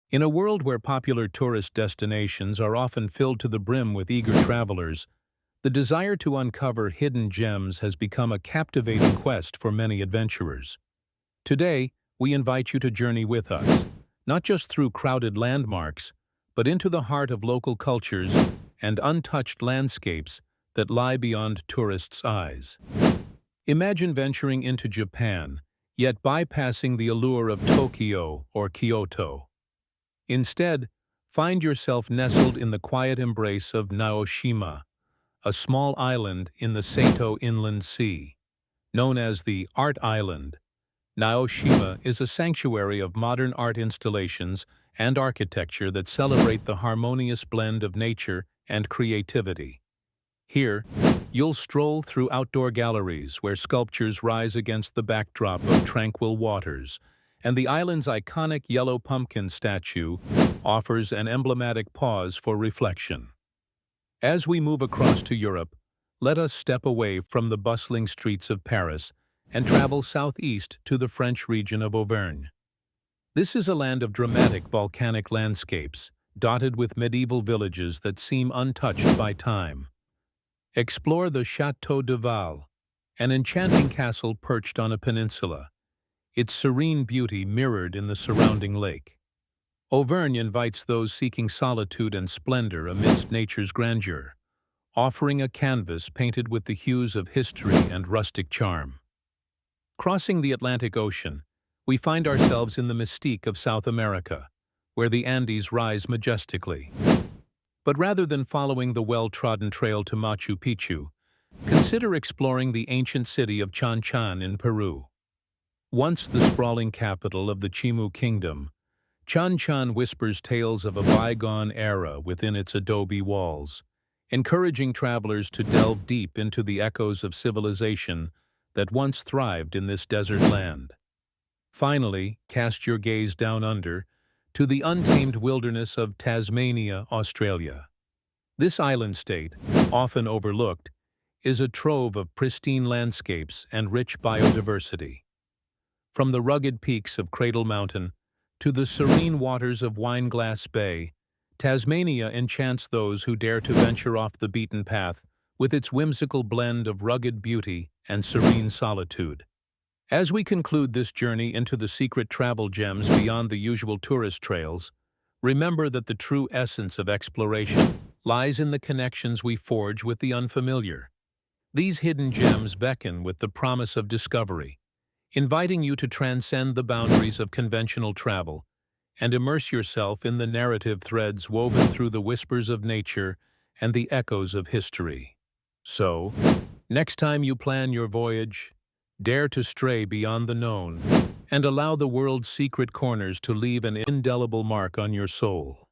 In a world where popular tourist destinations are often filled to the brim with eager travelers, the desire to uncover hidden gems has become a captivating quest for many adventurers. Today, we invite you to journey with us, not just through crowded landmarks, but into the heart of local cultures and untouched landscapes that lie beyond tourists' eyes. Imagine venturing into Japan, yet bypassing the allure of Tokyo or Kyoto. Instead, find yourself nestled in the quiet embrace of Naoshima, a small island in the Sato Inland Sea. Known as the Art Island, Naoshima is a sanctuary of modern art installations and architecture that celebrate the harmonious blend of nature and creativity. Here, you'll stroll through outdoor galleries where sculptures rise against the backdrop of tranquil waters, and the island's iconic yellow pumpkin statue offers an emblematic pause for reflection. As we move across to Europe, let us step away from the bustling streets of Paris and travel southeast to the French region of Auvergne. This is a land of dramatic volcanic landscapes, dotted with medieval villages that seem untouched by time. Explore the Château de Val, an enchanting castle perched on a peninsula, its serene beauty mirrored in the surrounding lake. Auvergne invites those seeking solitude and splendor amidst nature's grandeur, offering a canvas painted with the hues of history and rustic charm. Crossing the Atlantic Ocean, we find ourselves in the mystique of South America, where the Andes rise majestically. But rather than following the well-trodden trail to Machu Picchu, consider exploring the ancient city of Chon Chan in Peru. Once the sprawling capital of the Chimu Kingdom, Chon Chan whispers tales of a bygone era within its adobe walls, encouraging travelers to delve deep into the echoes of civilization that once thrived in this desert land. Finally, cast your gaze down under to the untamed wilderness of Tasmania, Australia. This island state, often overlooked, is a trove of pristine landscapes and rich biodiversity. From the rugged peaks of Cradle Mountain to the serene waters of Wineglass Bay, Tasmania enchants those who dare to venture off the beaten path with its whimsical blend of rugged beauty and serene solitude. As we conclude this journey into the secret travel gems beyond the usual tourist trails, remember that the true essence of exploration lies in the connections we forge with the unfamiliar. These hidden gems beckon with the promise of discovery, inviting you to transcend the boundaries of conventional travel and immerse yourself in the narrative threads woven through the whispers of nature and the echoes of history. So, next time you plan your voyage, dare to stray beyond the known and allow the world's secret corners to leave an indelible mark on your soul.